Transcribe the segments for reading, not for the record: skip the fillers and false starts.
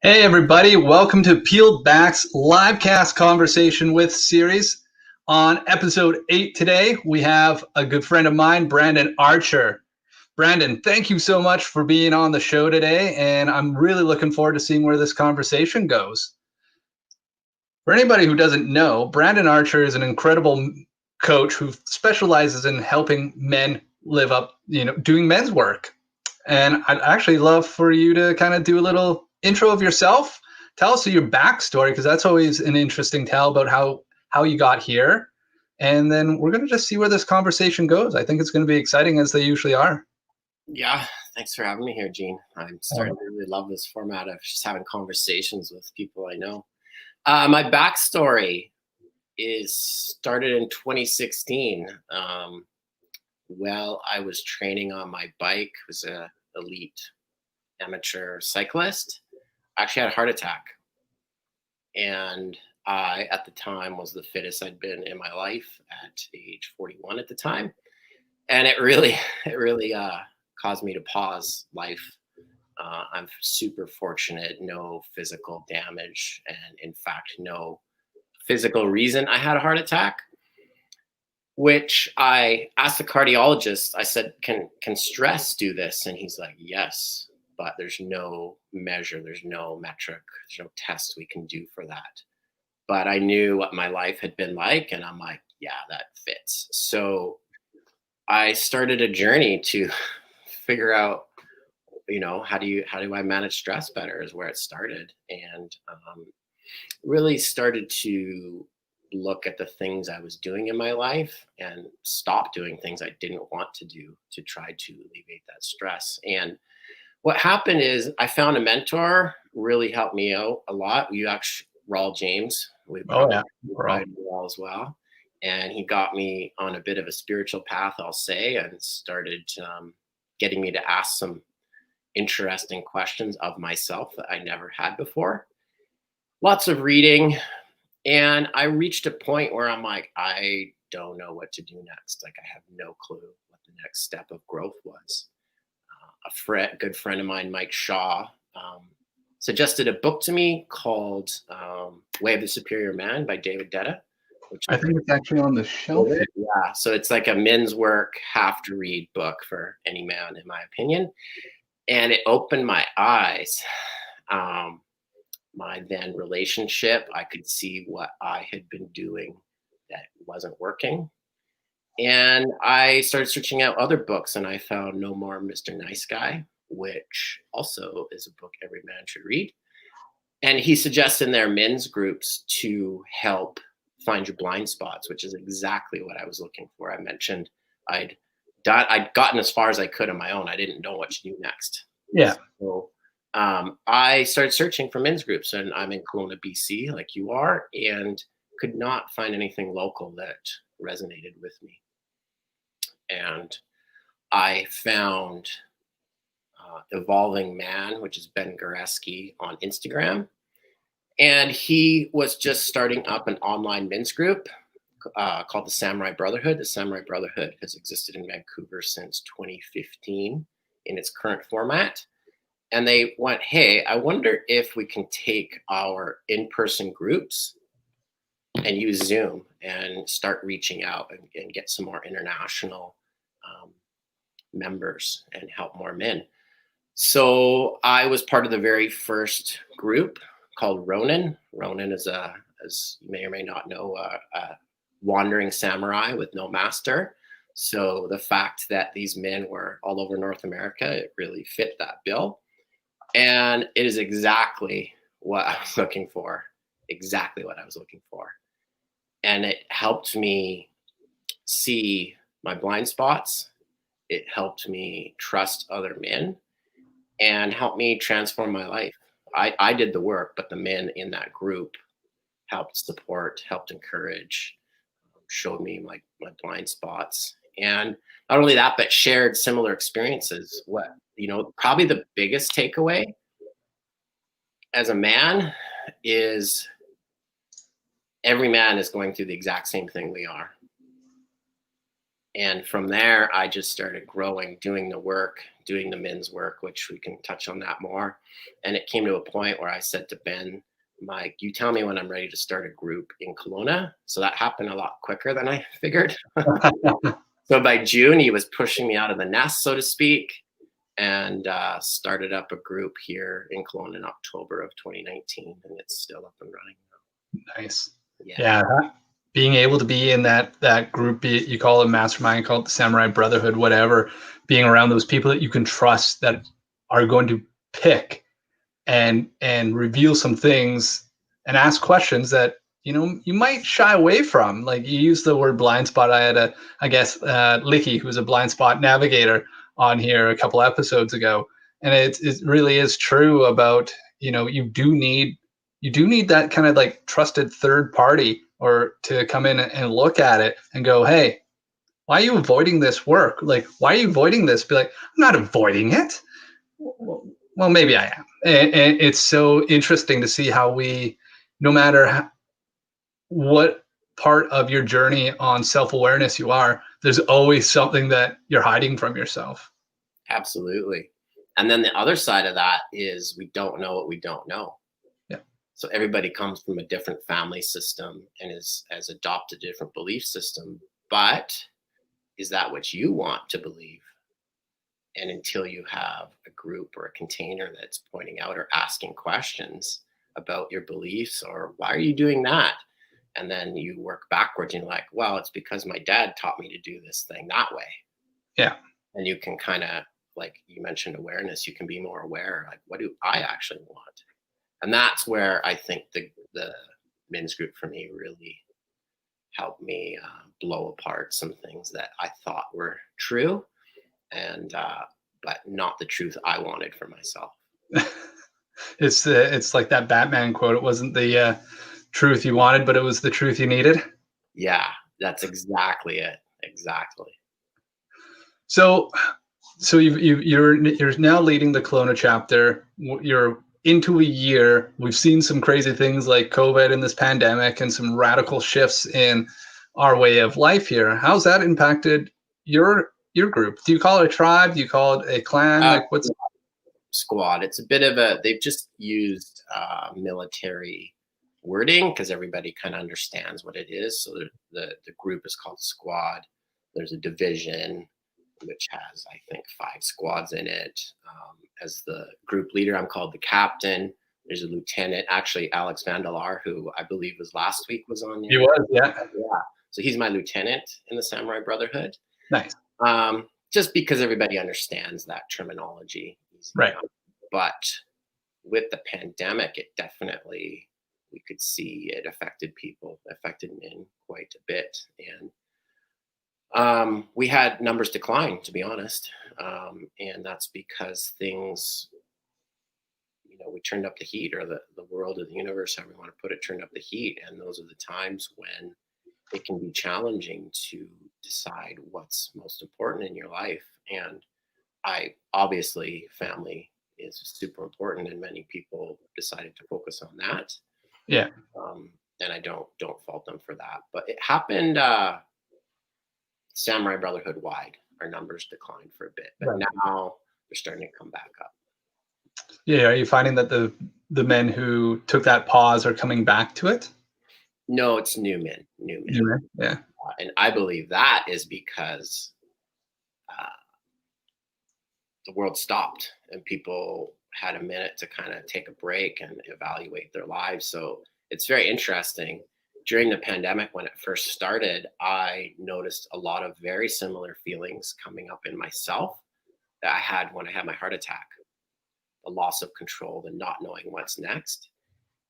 Hey everybody, welcome to Pealed Back's LiveCast Conversation with series. On episode 8 today, we have a good friend of mine, Brandon Archer. Brandon, thank you so much for being on the show today, and I'm really looking forward to seeing where this conversation goes. For anybody who doesn't know, Brandon Archer is an incredible coach who specializes in helping men live up, doing men's work. And I'd actually love for you to kind of do a little intro of yourself. Tell us your backstory, because that's always an interesting tell about how you got here. And then we're going to just see where this conversation goes. I think it's going to be exciting, as they usually are. Yeah, thanks for having me here, Gene. I'm starting to really love this format of just having conversations with people I know. My backstory is started in 2016. While I was training on my bike, was a elite amateur cyclist. I actually had a heart attack, and I, at the time, was the fittest I'd been in my life at age 41 at the time, and it really caused me to pause life. I'm super fortunate, no physical damage, and in fact, no physical reason I had a heart attack. Which I asked the cardiologist, I said, can stress do this? And he's like, yes, but there's no measure, there's no metric, there's no test we can do for that. But I knew what my life had been like, and I'm like, yeah, that fits. So I started a journey to figure out, how do I manage stress better is where it started. And really started to look at the things I was doing in my life and stop doing things I didn't want to do to try to alleviate that stress. And what happened is I found a mentor, really helped me out a lot. You actually, Raul James, we Raul as well. And he got me on a bit of a spiritual path, I'll say, and started getting me to ask some interesting questions of myself that I never had before. Lots of reading. And I reached a point where I'm like, I don't know what to do next. Like, I have no clue what the next step of growth was. A good friend of mine, Mike Shaw, suggested a book to me called Way of the Superior Man by David Detta. Which I think it's actually on the shelf. Yeah, so it's like a men's work, have to read book for any man, in my opinion. And it opened my eyes. My then relationship, I could see what I had been doing that wasn't working. And I started searching out other books, and I found No More Mr. Nice Guy, which also is a book every man should read. And he suggests in their men's groups to help find your blind spots, which is exactly what I was looking for. I mentioned I'd gotten as far as I could on my own. I didn't know what to do next. Yeah. So I started searching for men's groups, and I'm in Kelowna, BC, like you are, and could not find anything local that resonated with me. And I found Evolving Man, which is Ben Goreski on Instagram. And he was just starting up an online men's group called the Samurai Brotherhood. The Samurai Brotherhood has existed in Vancouver since 2015 in its current format. And they went, hey, I wonder if we can take our in-person groups and use Zoom and start reaching out and get some more international members and help more men. So I was part of the very first group called Ronin. Ronin is as you may or may not know, a wandering samurai with no master. So the fact that these men were all over North America, it really fit that bill. And it is exactly what I was looking for. Exactly what I was looking for. And it helped me see my blind spots. It helped me trust other men and helped me transform my life. I did the work, but the men in that group helped support, helped encourage, showed me my blind spots. And not only that, but shared similar experiences. Probably the biggest takeaway as a man is every man is going through the exact same thing we are. And from there, I just started growing, doing the work, doing the men's work, which we can touch on that more. And it came to a point where I said to Ben, Mike, you tell me when I'm ready to start a group in Kelowna. So that happened a lot quicker than I figured. So by June, he was pushing me out of the nest, so to speak, and started up a group here in Kelowna in October of 2019. And it's still up and running now. Nice. Yeah. Being able to be in that group, you call it mastermind, call it the Samurai Brotherhood, whatever, being around those people that you can trust that are going to pick and reveal some things and ask questions that, you know, you might shy away from. Like you used the word blind spot. I had Licky, who's a blind spot navigator, on here a couple episodes ago. And it really is true about, you know, you do need that kind of like trusted third party or to come in and look at it and go, hey, why are you avoiding this work? Like, why are you avoiding this? Be like, I'm not avoiding it. Well, maybe I am. And it's so interesting to see how we, no matter what part of your journey on self-awareness you are, there's always something that you're hiding from yourself. Absolutely. And then the other side of that is we don't know what we don't know. Yeah. So everybody comes from a different family system and has adopted a different belief system. But is that what you want to believe? And until you have a group or a container that's pointing out or asking questions about your beliefs or why are you doing that? And then you work backwards and you're like, well, it's because my dad taught me to do this thing that way. Yeah. And you can kind of, like you mentioned, awareness, you can be more aware, like, what do I actually want? And that's where I think the men's group for me really helped me blow apart some things that I thought were true, and but not the truth I wanted for myself. It's like that Batman quote. It wasn't the truth you wanted, but it was the truth you needed. Yeah, that's exactly it. Exactly. So you're now leading the Kelowna chapter. You're into a year. We've seen some crazy things like COVID and this pandemic and some radical shifts in our way of life here. How's that impacted your group? Do you call it a tribe? Do you call it a clan? Like what's squad? It's a bit of they've just used military wording because everybody kind of understands what it is. So the group is called squad. There's a division which has, I think, 5 squads in it. As the group leader, I'm called the captain. There's a lieutenant, actually Alex Vandalar, who I believe was last week, was on there. He was, yeah. So he's my lieutenant in the Samurai Brotherhood. Nice. Just because everybody understands that terminology. Right. But with the pandemic, it definitely, we could see it affected men quite a bit. And we had numbers decline, to be honest. And that's because things, you know, we turned up the heat, or the world or the universe, however you want to put it, turned up the heat. And those are the times when it can be challenging to decide what's most important in your life. And obviously family is super important, and many people decided to focus on that. Yeah. And I don't fault them for that. But it happened Samurai Brotherhood wide. Our numbers declined for a bit, but now they're starting to come back up. Yeah. Are you finding that the men who took that pause are coming back to it? No, it's new men. Yeah. And I believe that is because the world stopped and people had a minute to kind of take a break and evaluate their lives. So it's very interesting. During the pandemic, when it first started, I noticed a lot of very similar feelings coming up in myself that I had when I had my heart attack. The loss of control, the not knowing what's next.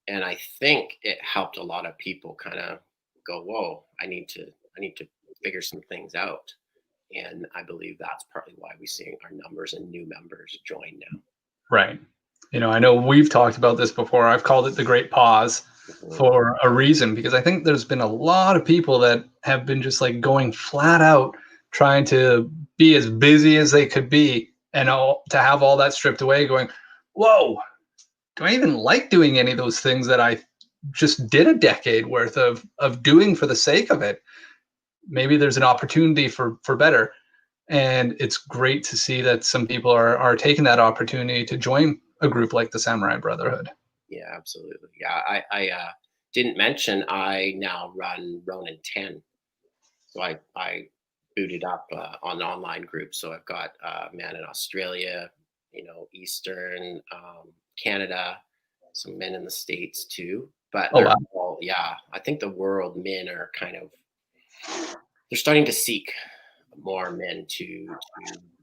And I think it helped a lot of people kind of go, whoa, I need to figure some things out. And I believe that's partly why we see our numbers and new members join now. Right. You know, I know we've talked about this before. I've called it the Great Pause for a reason, because I think there's been a lot of people that have been just like going flat out, trying to be as busy as they could be, and to have all that stripped away, going, whoa, do I even like doing any of those things that I just did a decade worth of doing for the sake of it? maybe there's an opportunity for better. And it's great to see that some people are taking that opportunity to join a group like the Samurai Brotherhood. Yeah, absolutely. Yeah, I didn't mention I now run Ronin 10. So I booted up on an online group. So I've got a man in Australia, Eastern Canada, some men in the States too. But Oh they're wow. all, yeah, I think the world men are they're starting to seek more men to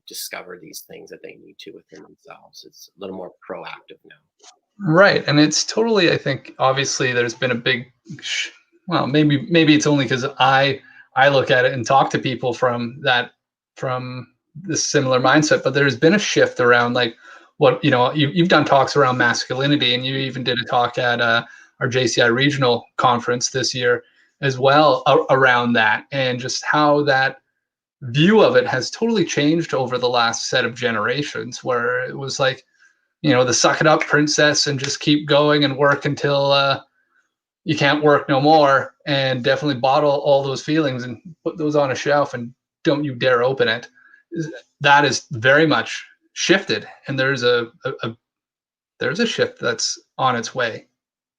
discover these things that they need to within themselves. It's a little more proactive now. Right, and it's totally. I think obviously there's been a big, well, maybe it's only because I look at it and talk to people from this similar mindset, but there's been a shift around like what you've done talks around masculinity, and you even did a talk at our JCI regional conference this year as well around that, and just how that view of it has totally changed over the last set of generations, where it was like the suck it up princess and just keep going and work until you can't work no more, and definitely bottle all those feelings and put those on a shelf and don't you dare open it. That is very much shifted, and there's a shift that's on its way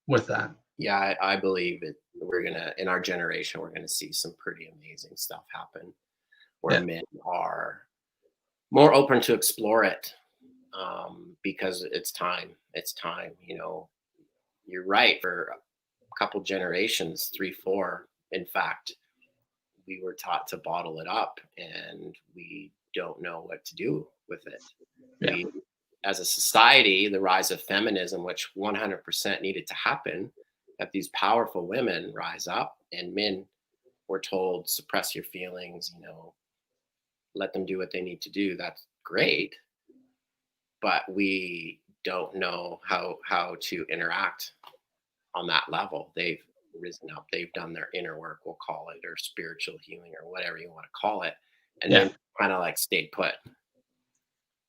with that. Yeah, I believe it. In our generation, we're gonna see some pretty amazing stuff happen where Yeah. men are more open to explore it, because it's time. It's time. You're right. For a couple generations, 3, 4, in fact, we were taught to bottle it up, and we don't know what to do with it. Yeah. We, as a society, the rise of feminism, which 100% needed to happen, that these powerful women rise up, and men were told suppress your feelings, let them do what they need to do. That's great, but we don't know how to interact on that level. They've risen up, they've done their inner work, we'll call it, or spiritual healing, or whatever you want to call it, and Yeah. then kind of like stayed put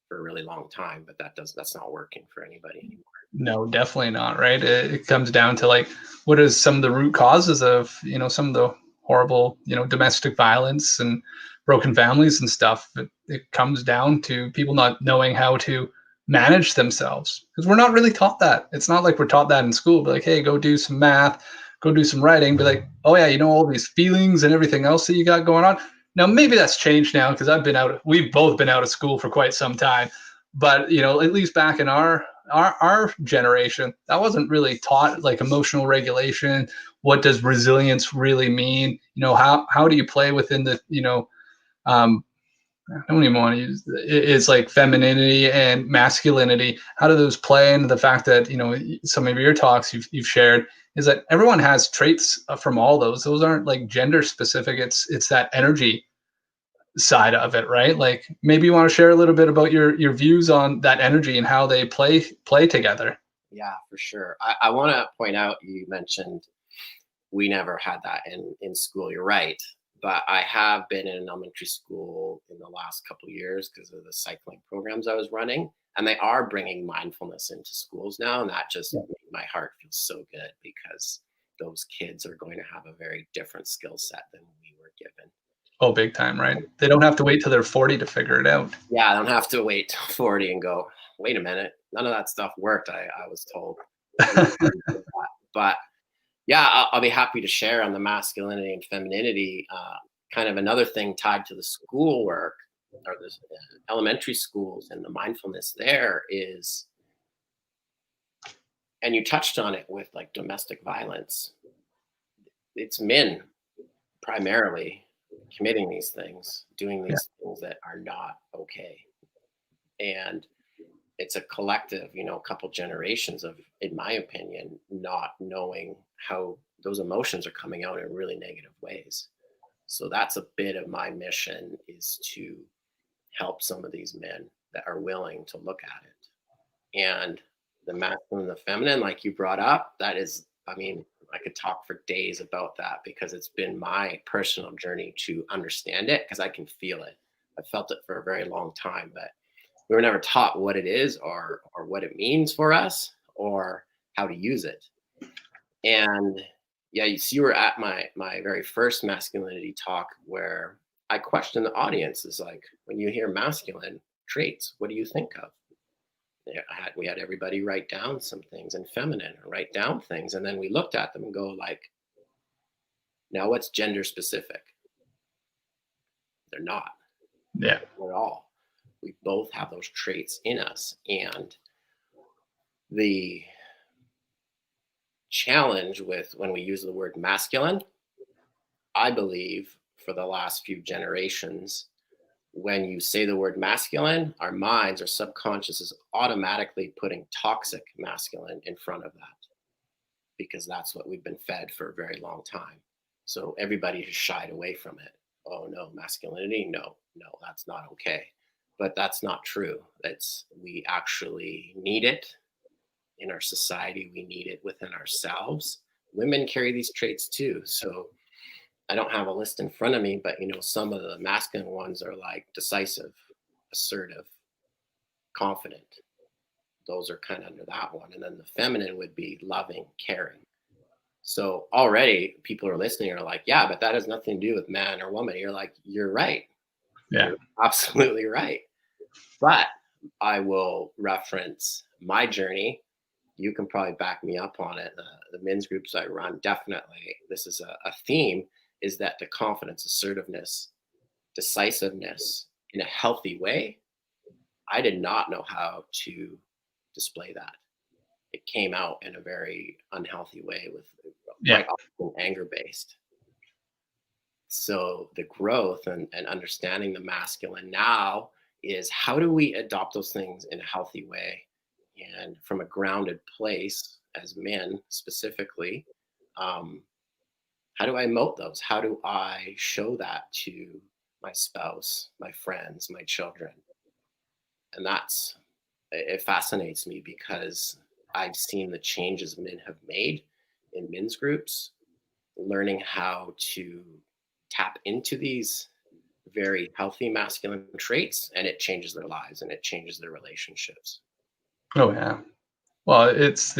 for a really long time. But that's not working for anybody anymore. No, definitely not. Right. It comes down to like, what is some of the root causes of, some of the horrible, domestic violence and broken families and stuff. It comes down to people not knowing how to manage themselves, because we're not really taught that. It's not like we're taught that in school. Be like, hey, go do some math, go do some writing. Be like, oh yeah, all these feelings and everything else that you got going on. Now, maybe that's changed now because we've both been out of school for quite some time. But, at least back in our generation, that wasn't really taught, like emotional regulation. What does resilience really mean? How do you play within the, um, I don't even want to use it's like femininity and masculinity. How do those play into the fact that, some of your talks you've shared is that everyone has traits from all those. Those aren't like gender specific. It's that energy side of it, right? Like maybe you want to share a little bit about your views on that energy and how they play together. Yeah, for sure. I want to point out, you mentioned we never had that in school. You're right. But I have been in an elementary school in the last couple of years because of the cycling programs I was running. And they are bringing mindfulness into schools now. And that just made my heart feel so good, because those kids are going to have a very different skill set than we were given. Oh, big time, right? They don't have to wait till they're 40 to figure it out. Yeah, I don't have to wait till 40 and go, wait a minute, none of that stuff worked, I was told. But yeah, I'll be happy to share on the masculinity and femininity. Kind of another thing tied to the schoolwork, or the elementary schools, and the mindfulness there is, and you touched on it with like domestic violence. It's men primarily committing these things, doing these things that are not okay. And it's a collective, a couple generations of, in my opinion, not knowing how those emotions are coming out in really negative ways. So that's a bit of my mission, is to help some of these men that are willing to look at it. And the masculine and the feminine, like you brought up, that is, I could talk for days about that, because it's been my personal journey to understand it, because I can feel it. I've felt it for a very long time, but we were never taught what it is, or what it means for us, or how to use it. And Yeah, you were at my very first masculinity talk where I questioned the audience. Is like, when you hear masculine traits, what do you think of? Yeah, we had everybody write down some things, and feminine write down things, and then we looked at them and go like, now what's gender specific? They're not Yeah. at all. We both have those traits in us, and the challenge with when we use the word masculine, I believe for the last few generations, when you say the word masculine, our minds, our subconscious is automatically putting toxic masculine in front of that, because that's what we've been fed for a very long time. So everybody has shied away from it. Oh no, masculinity? No, that's not okay. But that's not true. We actually need it in our society. We need it within ourselves. Women carry these traits too. So I don't have a list in front of me, but some of the masculine ones are like decisive, assertive, confident. Those are kind of under that one. And then the feminine would be loving, caring. So already people are listening are like, yeah, but that has nothing to do with man or woman. You're like, you're right. Yeah. You're absolutely right. But I will reference my journey. You can probably back me up on it. The men's groups I run, definitely, this is a theme, is that the confidence, assertiveness, decisiveness in a healthy way, I did not know how to display that. It came out in a very unhealthy way with quite often anger based. So the growth and understanding the masculine now is, how do we adopt those things in a healthy way and from a grounded place as men specifically? How do I emote those? How do I show that to my spouse, my friends, my children? And it fascinates me, because I've seen the changes men have made in men's groups, learning how to tap into these very healthy masculine traits, and it changes their lives and it changes their relationships. Oh yeah. Well, it's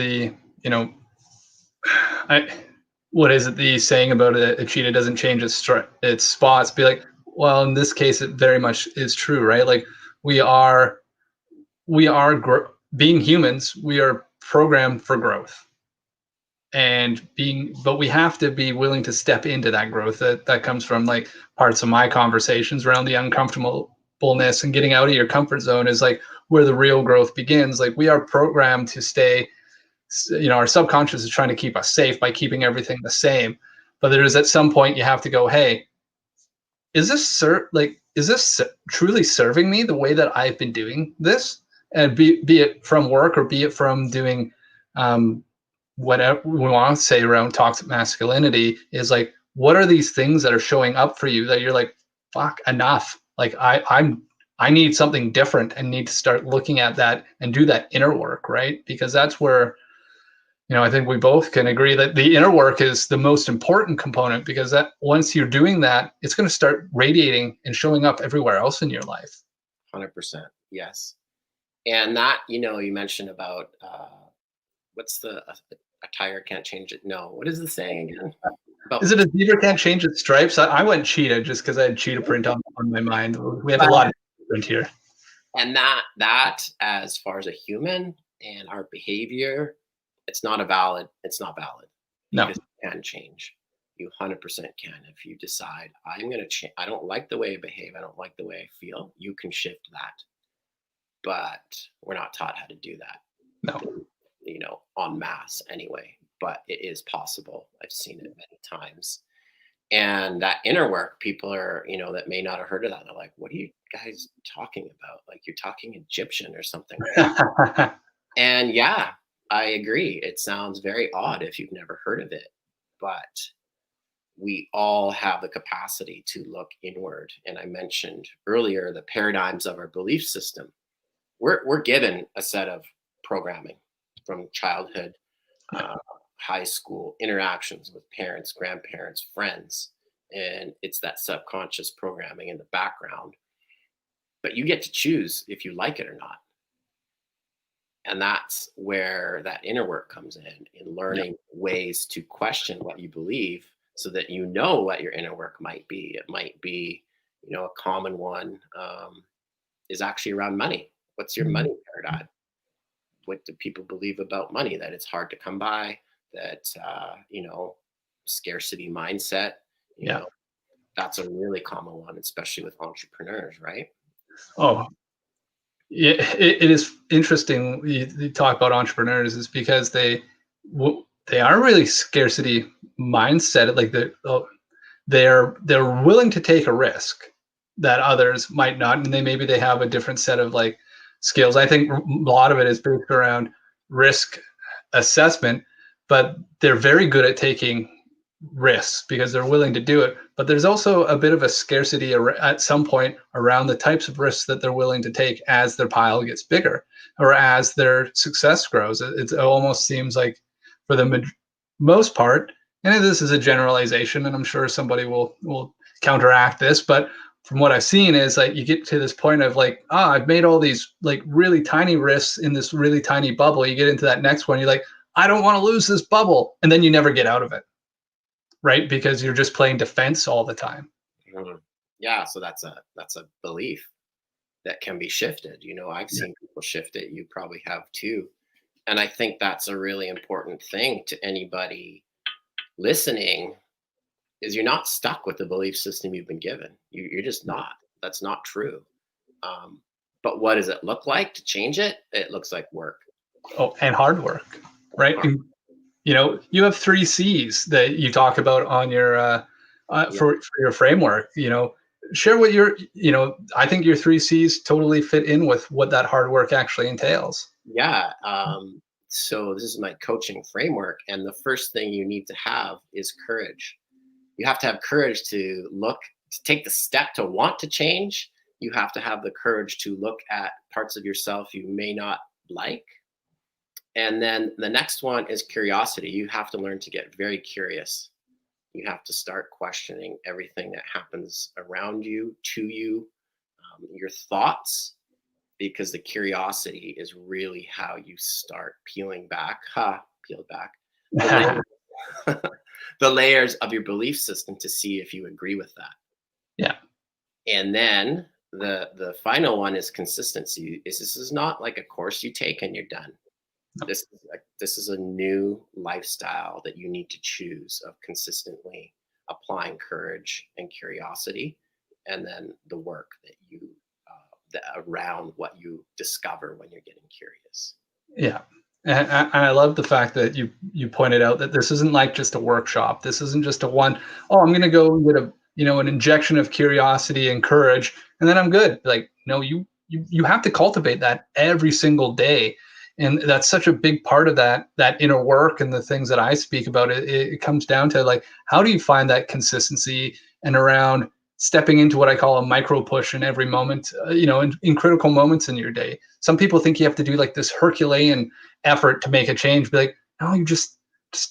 what is it the saying about a cheetah doesn't change its spots? Be like, well, in this case, it very much is true, right? Like we are being humans, we are programmed for growth, but we have to be willing to step into that growth. That comes from like parts of my conversations around the uncomfortableness and getting out of your comfort zone is like where the real growth begins. Like we are programmed to stay, our subconscious is trying to keep us safe by keeping everything the same. But there is at some point you have to go, hey, is this truly serving me the way that I've been doing this? And be it from work or be it from doing whatever we want to say around toxic masculinity, is like, what are these things that are showing up for you that you're like, fuck, enough. Like I need something different and need to start looking at that and do that inner work, right? Because that's where, I think we both can agree that the inner work is the most important component, because that once you're doing that, it's going to start radiating and showing up everywhere else in your life. 100%. Yes. And that, you mentioned about, what's a tiger can't change it. No, what is the saying again? Is it a zebra can't change its stripes? I went cheetah just because I had cheetah print on my mind. We have a lot of print here. And that as far as a human and our behavior, it's not valid. No. Because it can change. You 100% can. If you decide, I'm going to change, I don't like the way I behave, I don't like the way I feel, you can shift that. But we're not taught how to do that. No. En masse anyway. But it is possible. I've seen it many times. And that inner work, people are, that may not have heard of that. They're like, what are you guys talking about? Like you're talking Egyptian or something. And yeah, I agree. It sounds very odd if you've never heard of it, but we all have the capacity to look inward. And I mentioned earlier the paradigms of our belief system. We're given a set of programming from childhood, high school, interactions with parents, grandparents, friends, and it's that subconscious programming in the background. But you get to choose if you like it or not. And that's where that inner work comes in learning ways to question what you believe so that you know what your inner work might be. It might be, a common one is actually around money. What's your money paradigm? What do people believe about money? That it's hard to come by, that, scarcity mindset, Yeah. that's a really common one, especially with entrepreneurs, right? Oh, yeah. It is interesting. You talk about entrepreneurs is because they are really scarcity mindset. Like they're willing to take a risk that others might not, and maybe they have a different set of like skills. I think a lot of it is based around risk assessment, but they're very good at taking risks because they're willing to do it. But there's also a bit of a scarcity at some point around the types of risks that they're willing to take as their pile gets bigger or as their success grows. It almost seems like for the most part, and this is a generalization, and I'm sure somebody will counteract this, but from what I've seen is like you get to this point of like, I've made all these like really tiny risks in this really tiny bubble. You get into that next one, you're like, I don't want to lose this bubble, and then you never get out of it, right? Because you're just playing defense all the time. Mhm. Yeah, so that's a belief that can be shifted. I've Yeah. seen people shift it. You probably have too. And I think that's a really important thing to anybody listening is you're not stuck with the belief system you've been given. You're just not. That's not true. But what does it look like to change it? It looks like work. Oh, and hard work, right? And, you have 3 C's that you talk about on your Yeah. for your framework. Share what I think your 3 C's totally fit in with what that hard work actually entails. Yeah. So this is my coaching framework. And the first thing you need to have is courage. You have to have courage to take the step to want to change. You have to have the courage to look at parts of yourself you may not like. And then the next one is curiosity. You have to learn to get very curious. You have to start questioning everything that happens around you, to you, your thoughts, because the curiosity is really how you start peeling back, peeled back, the layers, the layers of your belief system to see if you agree with that. Yeah. And then the final one is consistency. This is not like a course you take and you're done. This is a new lifestyle that you need to choose of consistently applying courage and curiosity, and then the work that around what you discover when you're getting curious. Yeah. And I love the fact that you pointed out that this isn't like just a workshop. This isn't just I'm going to go and get an injection of curiosity and courage, and then I'm good. Like, no, you have to cultivate that every single day. And that's such a big part of that inner work and the things that I speak about. It comes down to like, how do you find that consistency and around stepping into what I call a micro push in every moment, in critical moments in your day. Some people think you have to do like this Herculean effort to make a change. Be like, no, you just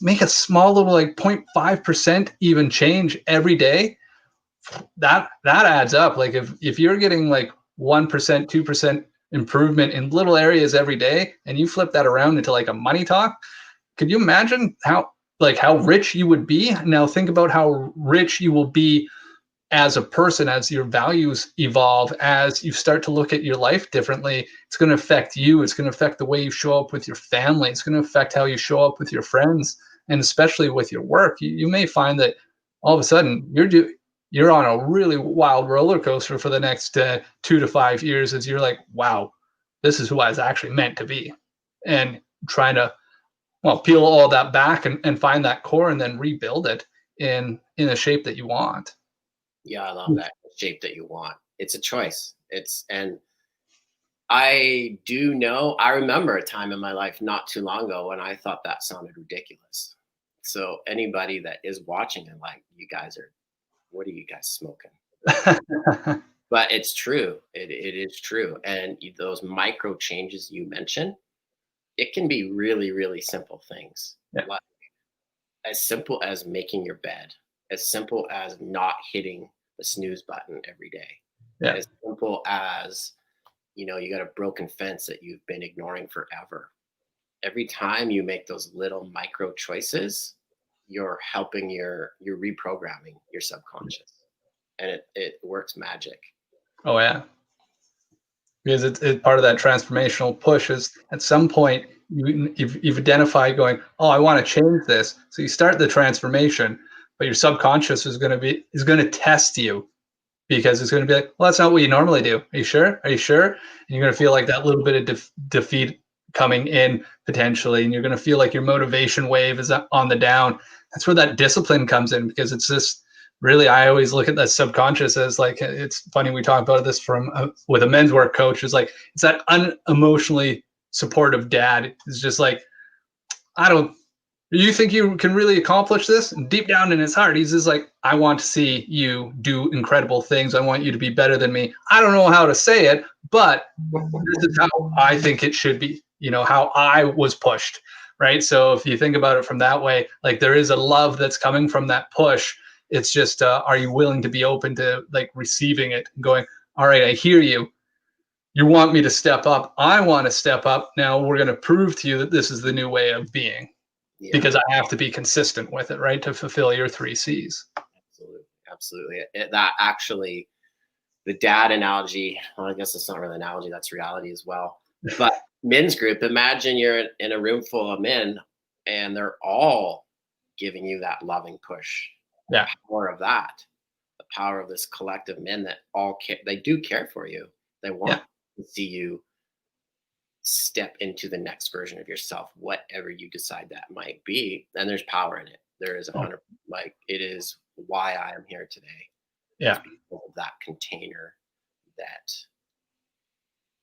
make a small little like 0.5% even change every day. That adds up. Like if you're getting like 1%, 2% improvement in little areas every day, and you flip that around into like a money talk, could you imagine how rich you would be? Now think about how rich you will be as a person, as your values evolve, as you start to look at your life differently. It's going to affect you. It's going to affect the way you show up with your family. It's going to affect how you show up with your friends, and especially with your work. You may find that all of a sudden you're on a really wild roller coaster for the next 2 to 5 years, as you're like, wow, this is who I was actually meant to be, and trying to peel all that back and find that core and then rebuild it in a shape that you want. Yeah, I love that shape that you want. It's a choice. And I do know, I remember a time in my life not too long ago when I thought that sounded ridiculous. So anybody that is watching and like, what are you guys smoking? But it's true. It is true. And those micro changes you mentioned, it can be really, really simple things. Yeah. Like as simple as making your bed, as simple as not hitting the snooze button every day, Yeah. as simple as you got a broken fence that you've been ignoring forever. Every time you make those little micro choices, you're helping you're reprogramming your subconscious, and it works magic. Oh yeah. Because it's part of that transformational push is at some point you've identified going, oh, I want to change this. So you start the transformation, but your subconscious is going to test you, because it's going to be like, well, that's not what you normally do. Are you sure? Are you sure? And you're going to feel like that little bit of defeat coming in potentially, and you're going to feel like your motivation wave is on the down. That's where that discipline comes in, because it's this really, I always look at that subconscious as like, it's funny, we talk about this from with a men's work coach, is like, it's that unemotionally supportive dad. It's just like, you think you can really accomplish this? And deep down in his heart, he's just like, I want to see you do incredible things. I want you to be better than me. I don't know how to say it, but this is how I think it should be, how I was pushed, right? So if you think about it from that way, like there is a love that's coming from that push. It's just, are you willing to be open to like receiving it and going, all right, I hear you. You want me to step up. I want to step up. Now we're going to prove to you that this is the new way of being. Yeah. Because I have to be consistent with it, right? To fulfill your 3 C's. Absolutely. That actually, the dad analogy, well, I guess it's not really an analogy, that's reality as well. But men's group, imagine you're in a room full of men and they're all giving you that loving push. Yeah. The power of that, the power of this collective men that all care, they do care for you. They want to see you step into the next version of yourself, whatever you decide that might be. And there's power in it. There is 100, like it is why I am here today. Yeah. That container that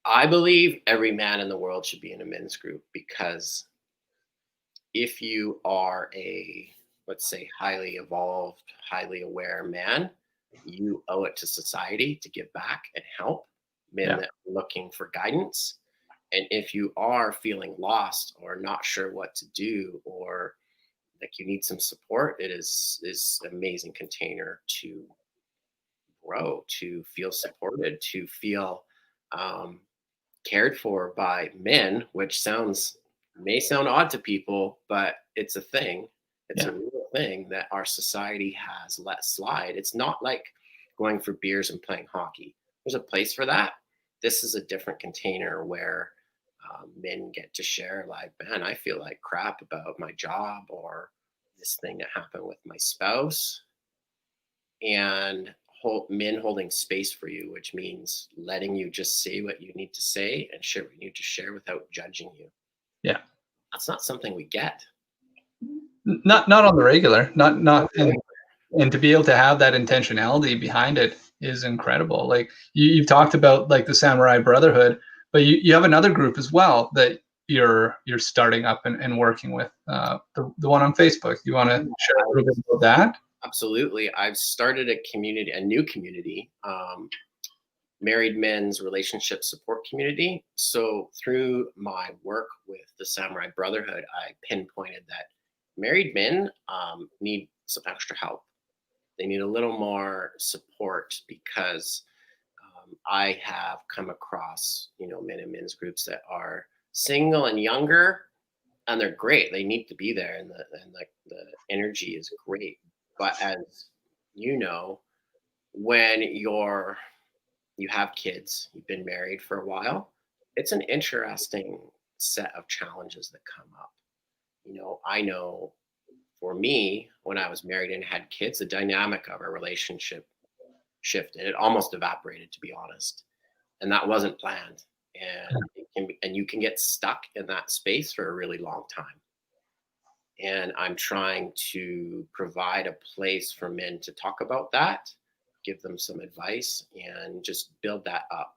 I believe every man in the world should be in a men's group, because if you are a, let's say, highly evolved, highly aware man, you owe it to society to give back and help men that are looking for guidance. And if you are feeling lost or not sure what to do, or like you need some support, it is this amazing container to grow, to feel supported, to feel cared for by men, which may sound odd to people, but it's a thing. It's a real thing that our society has let slide. It's not like going for beers and playing hockey. There's a place for that. This is a different container where men get to share, like, man, I feel like crap about my job or this thing that happened with my spouse, and men holding space for you, which means letting you just say what you need to say and share what you need to share without judging you. Yeah. That's not something we get. Not on the regular, and to be able to have that intentionality behind it is incredible. Like you've talked about like the Samurai Brotherhood, but you have another group as well that you're starting up and working with, the one on Facebook. You want to share a little bit about that? Absolutely. I've started a new community, married men's relationship support community. So through my work with the Samurai Brotherhood, I pinpointed that married men need some extra help. They need a little more support, because I have come across, men in men's groups that are single and younger, and they're great. They need to be there, and the energy is great. But as you know, when you have kids, you've been married for a while, it's an interesting set of challenges that come up. I know for me, when I was married and had kids, the dynamic of our relationship shifted. It almost evaporated, to be honest. And that wasn't planned. And you can get stuck in that space for a really long time. And I'm trying to provide a place for men to talk about that, give them some advice, and just build that up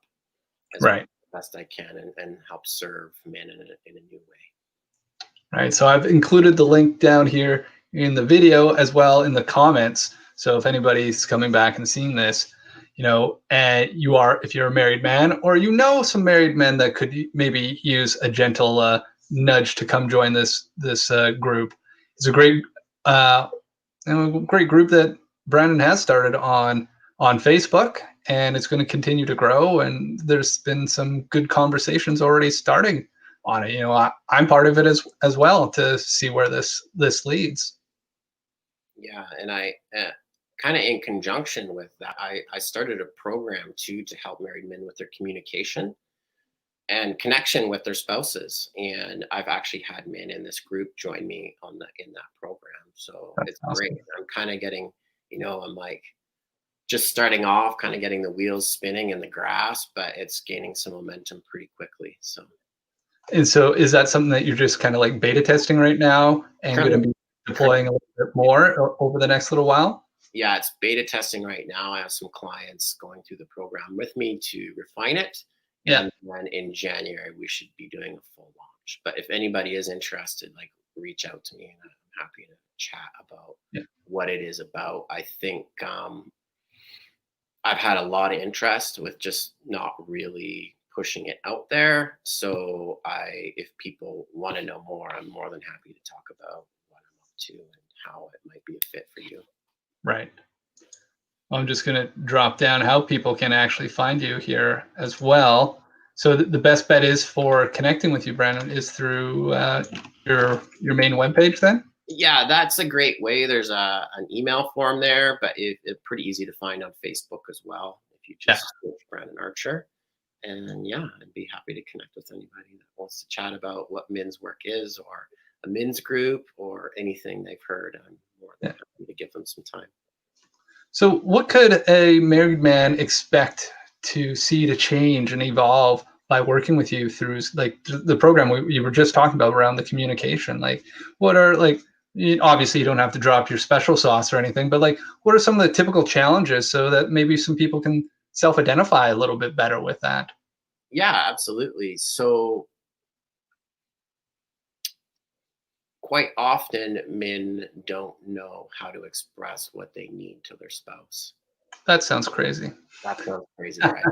as best I can, and help serve men in a new way. Right. So I've included the link down here in the video as well in the comments. So if anybody's coming back and seeing this, and if you're a married man, or some married men that could maybe use a gentle nudge to come join this group. It's a great group that Brandon has started on Facebook, and it's going to continue to grow. And there's been some good conversations already starting on it. I'm part of it as well to see where this leads. Yeah, and I kind of in conjunction with that, I started a program too to help married men with their communication and connection with their spouses. And I've actually had men in this group join me in that program. So That's it's awesome. great. I'm kind of getting, I'm like just starting off, kind of getting the wheels spinning in the grass, but it's gaining some momentum pretty quickly. So And so is that something that you're just kind of like beta testing right now and going currently, to be deploying a little bit more over the next little while? yeah, it's beta testing right now. I have some clients going through the program with me to refine it. Yeah. And then in January, we should be doing a full launch. But if anybody is interested, like reach out to me and I'm happy to chat about what it is about. I think I've had a lot of interest with just not really pushing it out there. So if people want to know more, I'm more than happy to talk about what I'm up to and how it might be a fit for you. Right. I'm just going to drop down how people can actually find you here as well. So the best bet is for connecting with you, Brandon, is through your main webpage then? Yeah, that's a great way. There's an email form there, but it's pretty easy to find on Facebook as well. If you just search Brandon Archer. And yeah, I'd be happy to connect with anybody that wants to chat about what men's work is or a men's group or anything they've heard. I'm more than happy to give them some time. So what could a married man expect to see to change and evolve by working with you through like the program you were just talking about around the communication? Like what are obviously you don't have to drop your special sauce or anything, but like what are some of the typical challenges so that maybe some people can self-identify a little bit better with that? Yeah, absolutely. So quite often men don't know how to express what they need to their spouse. That sounds crazy. That sounds crazy, right?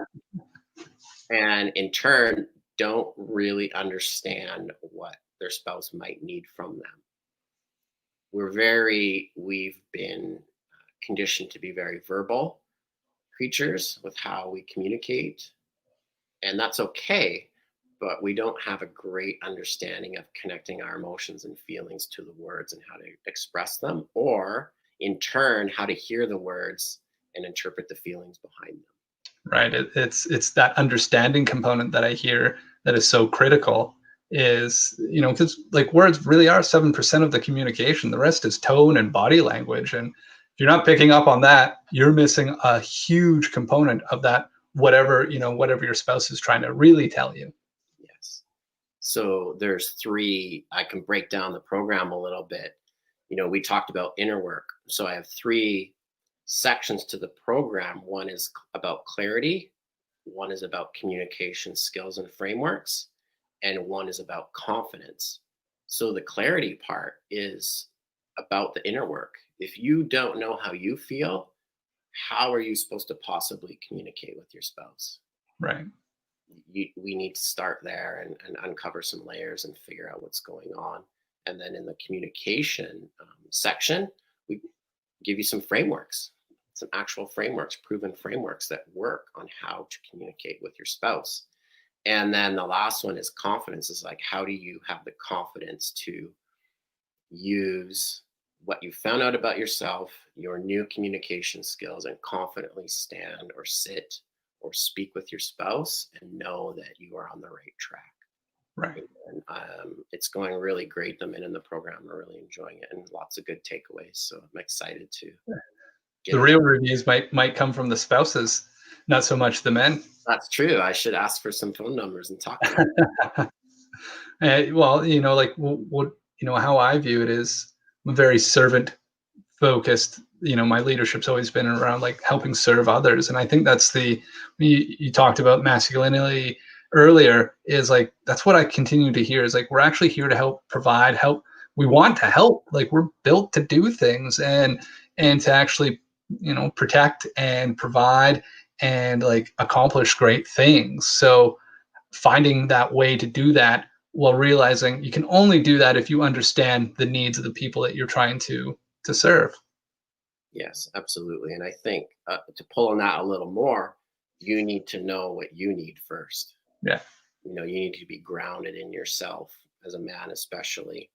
And in turn, don't really understand what their spouse might need from them. We've been conditioned to be very verbal creatures with how we communicate, and that's okay, but we don't have a great understanding of connecting our emotions and feelings to the words and how to express them, or in turn, how to hear the words and interpret the feelings behind them. Right. It's that understanding component that I hear that is so critical is, because like words really are 7% of the communication. The rest is tone and body language. And if you're not picking up on that, you're missing a huge component of that, whatever your spouse is trying to really tell you. Yes. So there's three, I can break down the program a little bit. We talked about inner work. So I have three sections to the program. One is about clarity, one is about communication skills and frameworks, and one is about confidence. So the clarity part is about the inner work. If you don't know how you feel, how are you supposed to possibly communicate with your spouse? Right. We need to start there and uncover some layers and figure out what's going on. And then in the communication section, we give you some frameworks, some actual frameworks, proven frameworks that work on how to communicate with your spouse. And then the last one is confidence. Is like, how do you have the confidence to use what you found out about yourself, your new communication skills, and confidently stand or sit or speak with your spouse and know that you are on the right track. Right. And it's going really great. The men in the program are really enjoying it and lots of good takeaways. So I'm excited to The real reviews might come from the spouses, not so much the men. That's true. I should ask for some phone numbers and talk to them. Well, like what how I view it is I'm very servant focused. My leadership's always been around like helping serve others, and I think that's you talked about masculinity earlier, is like that's what I continue to hear is like we're actually here to provide help. We want to help, like we're built to do things and to actually protect and provide and like accomplish great things. So finding that way to do that while realizing you can only do that if you understand the needs of the people that you're trying to serve. Yes, absolutely. And I think to pull on that a little more, you need to know what you need first. Yeah. You know, you need to be grounded in yourself as a man, especially.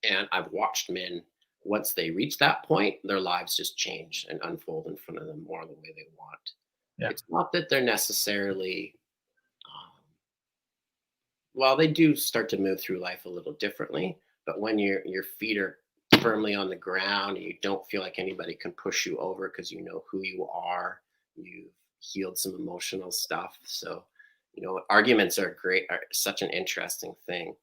And I've watched men, once they reach that point, their lives just change and unfold in front of them more the way they want. Yeah. It's not that they're necessarily, well, they do start to move through life a little differently, but when your feet are firmly on the ground and you don't feel like anybody can push you over because you know who you are, you've healed some emotional stuff. So, you know, arguments are such an interesting thing.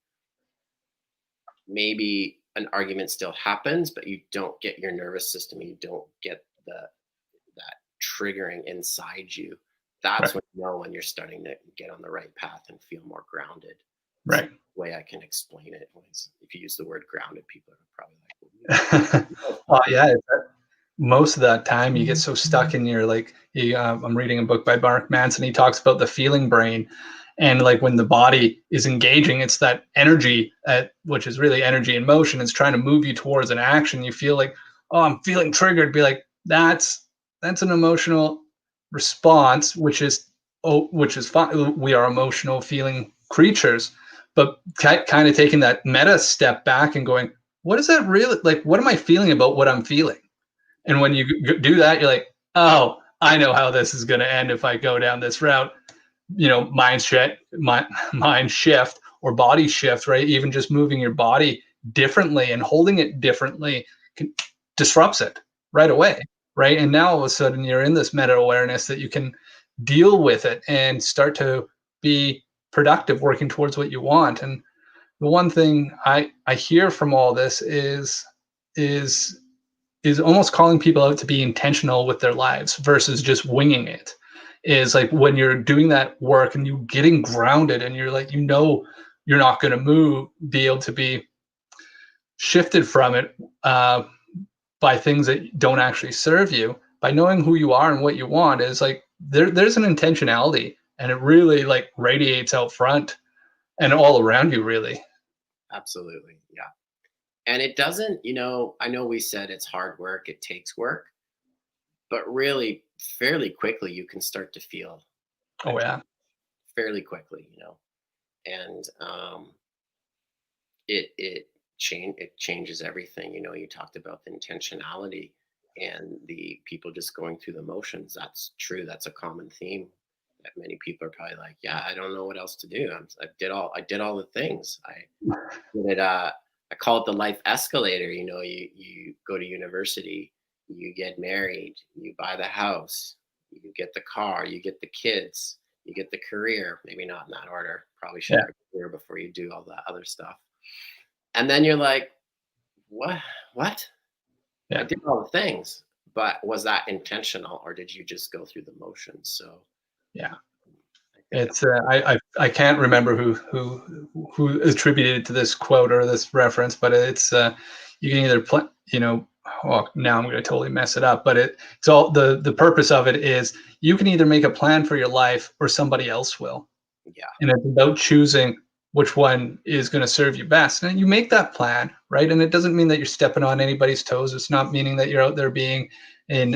Maybe an argument still happens, but you don't get your nervous system, you don't get that triggering inside you. That's Right. when you know when you're starting to get on the right path and feel more grounded. Right. The way I can explain it is, if you use the word grounded, people are probably like, Oh yeah. Most of that time you get so stuck in your I'm reading a book by Mark Manson. He talks about the feeling brain, and like when the body is engaging, it's that energy which is really energy in motion. It's trying to move you towards an action. You feel like, oh, I'm feeling triggered. Be like, that's an emotional response, which is fine. We are emotional feeling creatures, but kind of taking that meta step back and going, what is that really like? What am I feeling about what I'm feeling? And when you do that, you're like, oh, I know how this is going to end if I go down this route. You know, mind shift or body shift, right? Even just moving your body differently and holding it differently disrupts it right away, right? And now all of a sudden you're in this meta awareness that you can deal with it and start to be productive, working towards what you want. And the one thing I hear from all this is almost calling people out to be intentional with their lives versus just winging it. Is like when you're doing that work and you getting grounded and you're like, you know, you're not going to be able to be shifted from it by things that don't actually serve you. By knowing who you are and what you want is like there's an intentionality, and it really like radiates out front and all around you, really. absolutely, yeah. And it doesn't, you know, I know we said it's hard work, it takes work, but really fairly quickly you can start to feel Oh yeah. fairly quickly, you know. And it changes everything. You know, you talked about the intentionality and the people just going through the motions. That's true. That's a common theme that many people are probably like, yeah, I don't know what else to do. I did all the things. Did it, I call it the life escalator. You know, you go to university, you get married, you buy the house, you get the car, you get the kids, you get the career. Maybe not in that order. Probably should have a career before you do all that other stuff. And then you're like, what? What? I Yeah. did all the things, but was that intentional, or did you just go through the motions? So Yeah. I think It's I can't remember who attributed it to this quote or this reference, but it's you can either oh, now I'm going to totally mess it up, but it's all the purpose of it is you can either make a plan for your life or somebody else will, yeah, and it's about choosing which one is going to serve you best, and you make that plan, right? And it doesn't mean that you're stepping on anybody's toes. It's not meaning that you're out there being in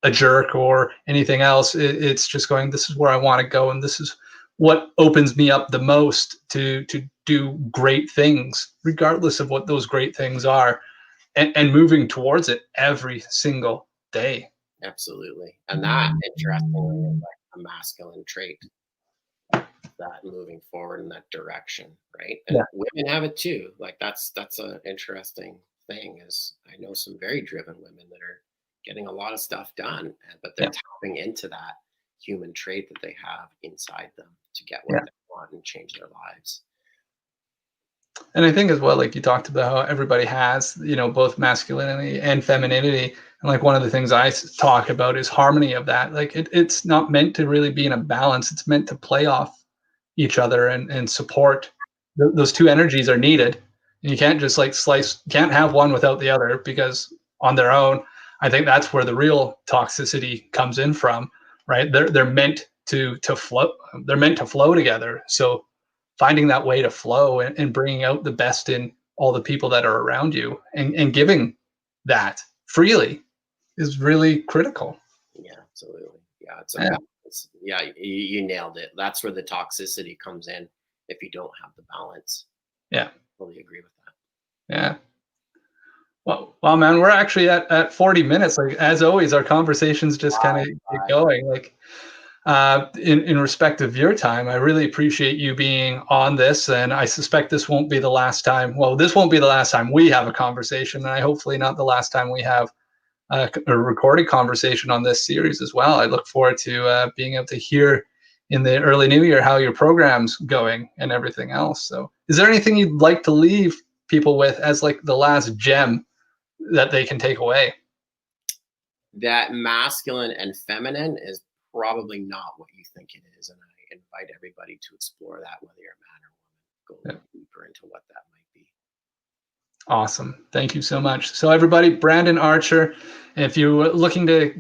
a jerk or anything else. It's just going, this is where I want to go, and this is what opens me up the most to do great things, regardless of what those great things are, and moving towards it every single day. absolutely. And that, interestingly, is like a masculine trait, that moving forward in that direction, right? Yeah. And women have it too. Like that's an interesting thing. Is I know some very driven women that are getting a lot of stuff done, but they're Yeah. tapping into that human trait that they have inside them to get what Yeah. they want and change their lives. And I think as well, like you talked about how everybody has, both masculinity and femininity. And like one of the things I talk about is harmony of that. Like it's not meant to really be in a balance. It's meant to play off each other and support. Those two energies are needed. And you can't just like can't have one without the other, because on their own, I think that's where the real toxicity comes in from, right? They're meant to flow. They're meant to flow together. So finding that way to flow and bringing out the best in all the people that are around you, and giving that freely is really critical. Yeah, absolutely. Yeah, it's a balance. Yeah, you nailed it. That's where the toxicity comes in if you don't have the balance. Yeah. Fully agree with that. Yeah. Well, man, we're actually at 40 minutes. Like, as always, our conversations just kind of get going. Like, in respect of your time, I really appreciate you being on this, and I suspect this won't be the last time. Well, this won't be the last time we have a conversation, and I hopefully not the last time we have a recorded conversation on this series as well. I look forward to being able to hear in the early new year how your program's going and everything else. So, is there anything you'd like to leave people with as like the last gem that they can take away? That masculine and feminine is probably not what you think it is, and I invite everybody to explore that, whether you're a man or woman. Go deeper into what that might be. Awesome. Thank you so much. So everybody, Brandon Archer, if you're looking to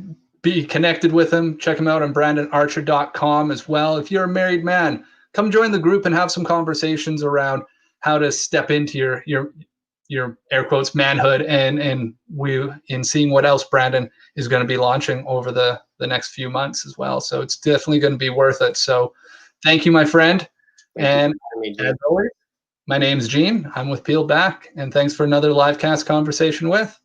be connected with him, check him out on brandonarcher.com as well. If you're a married man, come join the group and have some conversations around how to step into your air quotes manhood, and we in seeing what else Brandon is going to be launching over the next few months as well. So it's definitely going to be worth it. So thank you, my friend. And as always, my name's Gene. I'm with Peeled Back, and thanks for another LiveCast conversation with